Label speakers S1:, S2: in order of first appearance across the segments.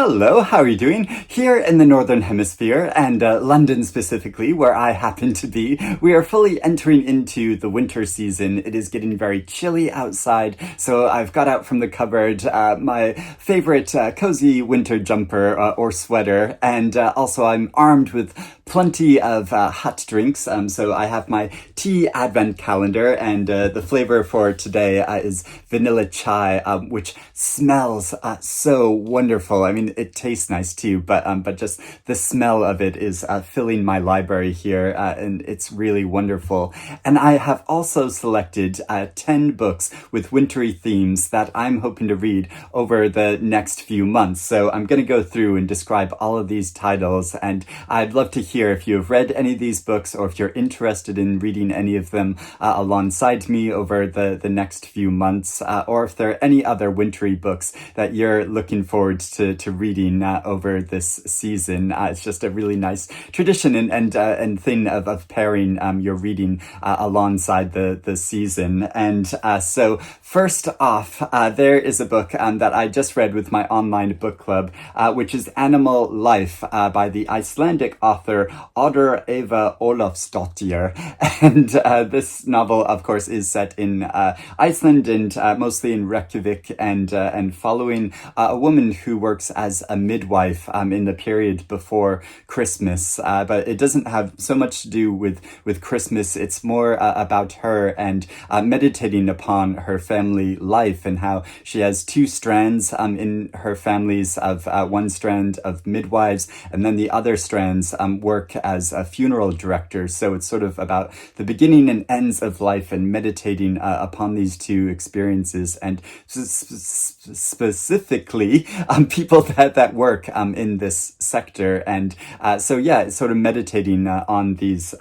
S1: Hello, how are you doing? Here in the Northern Hemisphere, and London specifically, where I happen to be, we are fully entering into the winter season. It is getting very chilly outside, so I've got out from the cupboard my favorite cozy winter jumper or sweater, and also I'm armed with plenty of hot drinks. So I have my tea advent calendar, and the flavor for today is vanilla chai, which smells so wonderful. I mean, it tastes nice too, but just the smell of it is filling my library here, and it's really wonderful. And I have also selected 10 books with wintry themes that I'm hoping to read over the next few months. So I'm going to go through and describe all of these titles, and I'd love to hear if you have read any of these books or if you're interested in reading any of them alongside me over the next few months, or if there are any other wintry books that you're looking forward to reading over this season. It's just a really nice tradition and thing of pairing your reading alongside the season. And so first off, there is a book that I just read with my online book club, which is Animal Life by the Icelandic author Audur Olafsdottir. And this novel, of course, is set in Iceland and mostly in Reykjavik, and following a woman who works as a midwife in the period before Christmas. But it doesn't have so much to do with Christmas. It's more about her and meditating upon her family life and how she has two strands in her families of one strand of midwives, and then the other strands work as a funeral director. So it's sort of about the beginning and ends of life and meditating upon these two experiences, and specifically people that work in this sector. And so yeah, it's sort of meditating on these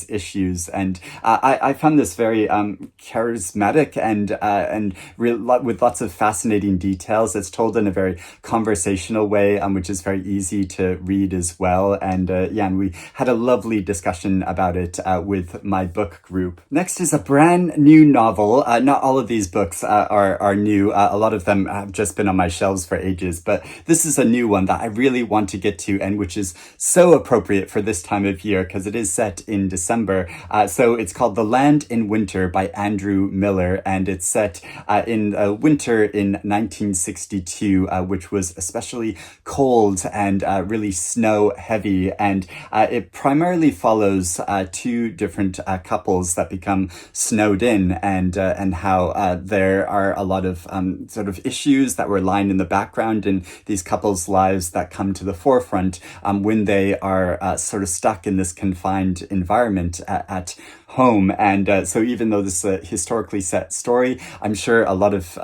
S1: issues. And I found this very charismatic and with lots of fascinating details. It's told in a very conversational way, which is very easy to read as well. And and we had a lovely discussion about it with my book group. Next is a brand new novel. Not all of these books are new. A lot of them have just been on my shelves for ages, but this is a new one that I really want to get to, and which is so appropriate for this time of year because it is set in December. So it's called The Land in Winter by Andrew Miller, and it's set in winter in 1962, which was especially cold and really snow heavy. And it primarily follows two different couples that become snowed in, and how there are a lot of sort of issues that were lying in the background in these couples' lives that come to the forefront when they are sort of stuck in this confined environment at home. And so even though this is a historically set story, I'm sure a lot of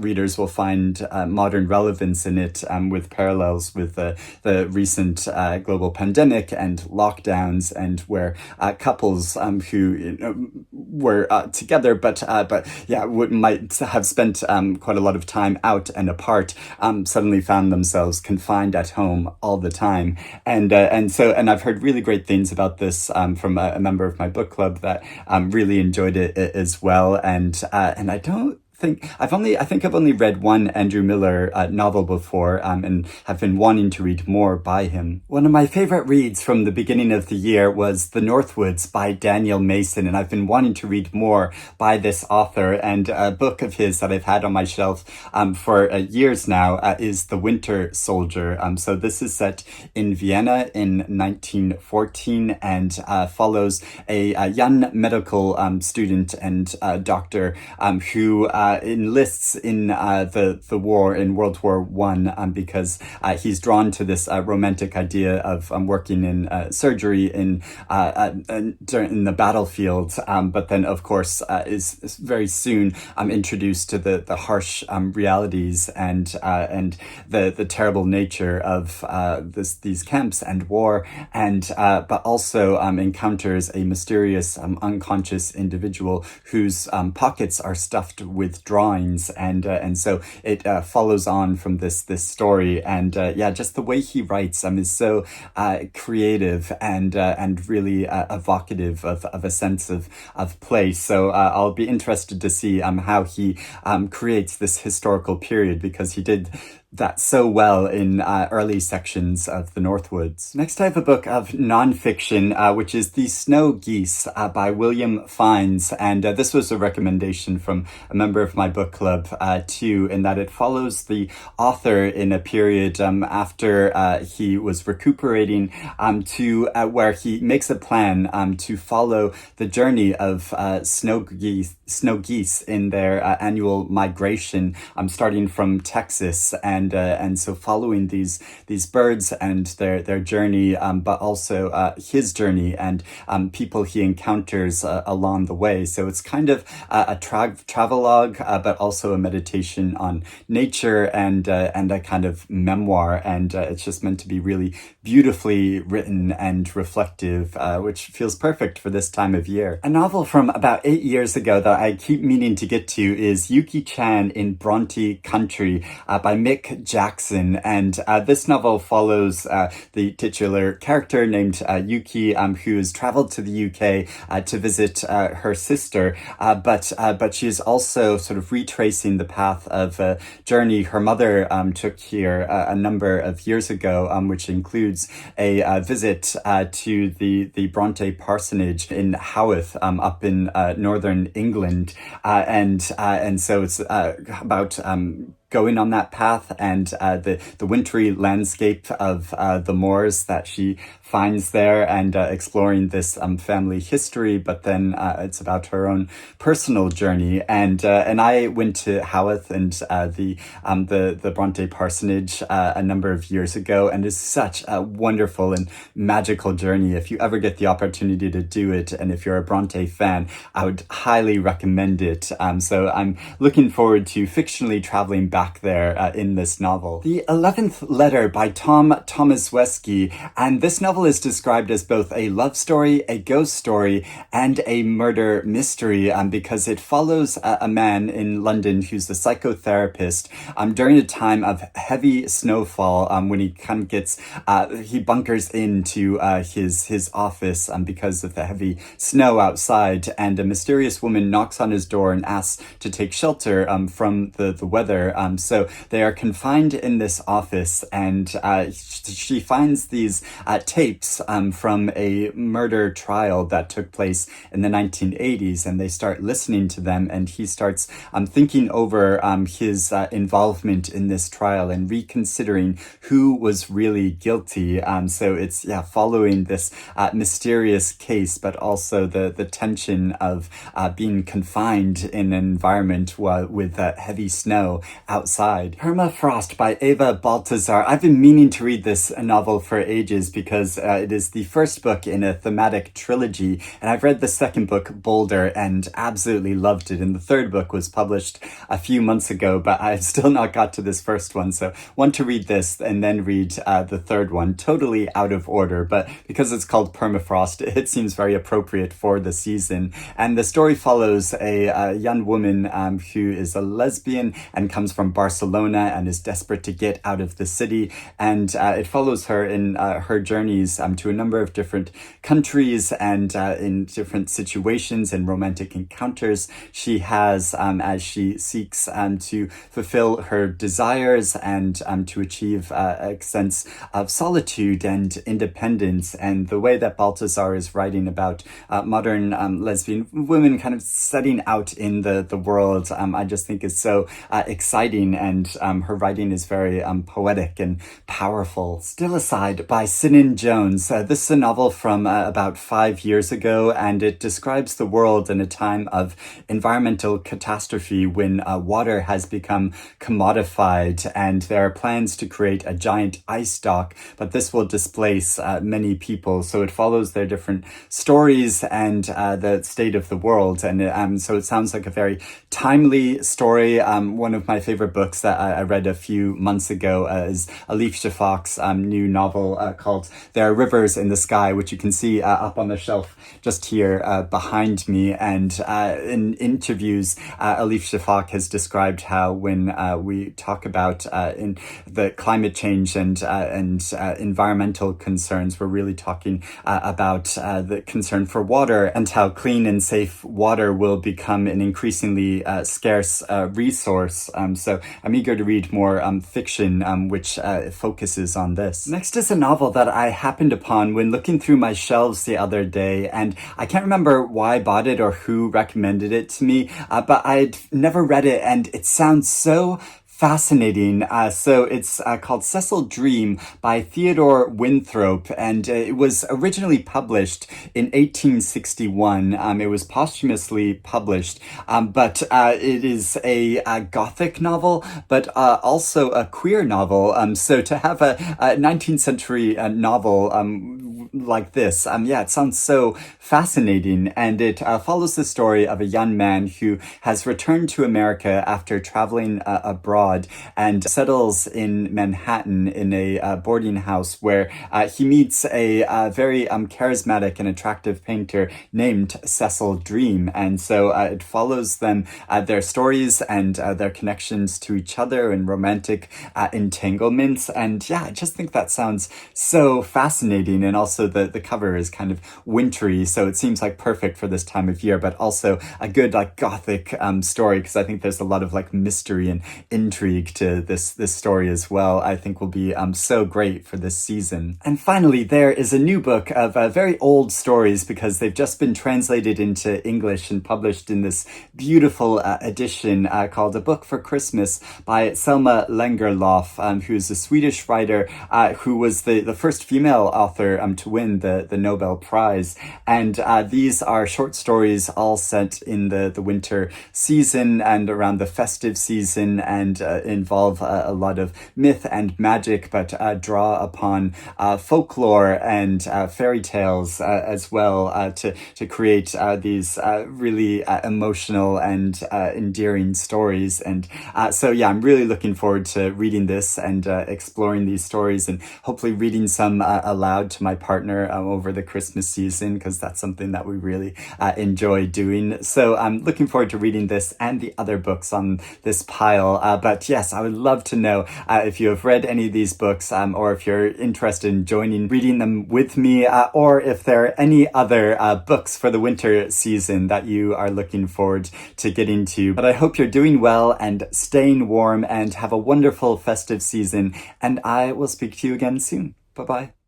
S1: readers will find modern relevance in it, with parallels with the recent global pandemic and lockdowns, and where couples who were together but might have spent quite a lot of time out and apart suddenly found themselves confined at home all the time. And I've heard really great things about this from a member of my book club that really enjoyed it as well. And I don't think I've only read one Andrew Miller novel before, and have been wanting to read more by him. One of my favorite reads from the beginning of the year was The Northwoods by Daniel Mason, and I've been wanting to read more by this author. And a book of his that I've had on my shelf for years now is The Winter Soldier. So this is set in Vienna in 1914, and follows a young medical student and doctor who enlists in the war in World War I, because he's drawn to this romantic idea of working in surgery in the battlefield, but then of course is very soon introduced to the harsh realities and the terrible nature of these camps and war, and but also encounters a mysterious unconscious individual whose pockets are stuffed with drawings, and so it follows on from this story. And just the way he writes is so creative and really evocative of a sense of place. So I'll be interested to see how he creates this historical period, because he did that so well in early sections of the Northwoods. Next, I have a book of nonfiction, which is The Snow Geese by William Fiennes. And this was a recommendation from a member of my book club, too, in that it follows the author in a period after he was recuperating to where he makes a plan to follow the journey of snow geese in their annual migration, starting from Texas, and so following these birds and their journey, but also his journey and people he encounters along the way. So it's kind of a travelogue, but also a meditation on nature and a kind of memoir. And it's just meant to be really beautifully written and reflective, which feels perfect for this time of year. A novel from about 8 years ago that I keep meaning to get to is Yuki-chan in Bronte Country by Mick Jackson. And this novel follows the titular character named Yuki, who has traveled to the UK to visit her sister, but she is also sort of retracing the path of a journey her mother took here a number of years ago, which includes a visit to the Bronte parsonage in Haworth, up in northern England, and so it's about going on that path and the wintry landscape of the moors that she finds there, and exploring this family history. But then it's about her own personal journey. And I went to Haworth and the Bronte parsonage a number of years ago, and it's such a wonderful and magical journey. If you ever get the opportunity to do it, and if you're a Bronte fan, I would highly recommend it. So I'm looking forward to fictionally traveling back there in this novel. The 11th Letter by Tomaszewski, and this novel is described as both a love story, a ghost story, and a murder mystery, because it follows a man in London who's a psychotherapist during a time of heavy snowfall, when he kind of gets he bunkers into his office because of the heavy snow outside, and a mysterious woman knocks on his door and asks to take shelter from the weather. So they are confined in this office, and she finds these tapes from a murder trial that took place in the 1980s, and they start listening to them, and he starts thinking over his involvement in this trial and reconsidering who was really guilty. So it's following this mysterious case, but also the tension of being confined in an environment with heavy snow outside. Permafrost by Eva Baltasar. I've been meaning to read this novel for ages because it is the first book in a thematic trilogy, and I've read the second book, Boulder, and absolutely loved it. And the third book was published a few months ago, but I've still not got to this first one, so want to read this and then read the third one, totally out of order, but because it's called Permafrost, it seems very appropriate for the season. And the story follows a young woman who is a lesbian and comes from Barcelona and is desperate to get out of the city, and it follows her in her journeys to a number of different countries and in different situations and romantic encounters she has as she seeks to fulfill her desires and to achieve a sense of solitude and independence. And the way that Baltasar is writing about modern lesbian women kind of setting out in the world, I just think is so exciting, and her writing is very poetic and powerful. Stillicide by Cynan Jones. This is a novel from about 5 years ago, and it describes the world in a time of environmental catastrophe when water has become commodified, and there are plans to create a giant ice dock, but this will displace many people. So it follows their different stories and the state of the world, and so it sounds like a very timely story. One of my favorite books that I read a few months ago is Elif Shafak's new novel called There Are Rivers in the Sky, which you can see up on the shelf just here behind me. And in interviews, Elif Shafak has described how when we talk about in the climate change and environmental concerns, we're really talking about the concern for water, and how clean and safe water will become an increasingly scarce resource. So So I'm eager to read more fiction which focuses on this. Next is a novel that I happened upon when looking through my shelves the other day, and I can't remember why I bought it or who recommended it to me, but I'd never read it, and it sounds so fascinating. So it's called Cecil Dreeme by Theodore Winthrop, and it was originally published in 1861. It was posthumously published, but it is a Gothic novel, but also a queer novel. So to have a 19th century novel like this, yeah, it sounds so fascinating, and it follows the story of a young man who has returned to America after traveling abroad and settles in Manhattan in a boarding house where he meets a very charismatic and attractive painter named Cecil Dreeme. And so it follows them, their stories and their connections to each other and romantic entanglements. And yeah, I just think that sounds so fascinating. And also the cover is kind of wintry, so it seems like perfect for this time of year, but also a good like Gothic story, because I think there's a lot of like mystery and intrigue to this story as well. I think will be so great for this season. And finally, there is a new book of very old stories, because they've just been translated into English and published in this beautiful edition called A Book for Christmas by Selma Lagerlof, who's a Swedish writer who was the first female author to win the Nobel Prize. And these are short stories all set in the winter season and around the festive season, and involve a lot of myth and magic, but draw upon folklore and fairy tales as well to create these really emotional and endearing stories. And so yeah, I'm really looking forward to reading this and exploring these stories, and hopefully reading some aloud to my partner over the Christmas season, because that's something that we really enjoy doing. So I'm looking forward to reading this and the other books on this pile. But yes, I would love to know if you have read any of these books, or if you're interested in joining reading them with me, or if there are any other books for the winter season that you are looking forward to getting to. But I hope you're doing well and staying warm, and have a wonderful festive season, and I will speak to you again soon. Bye-bye.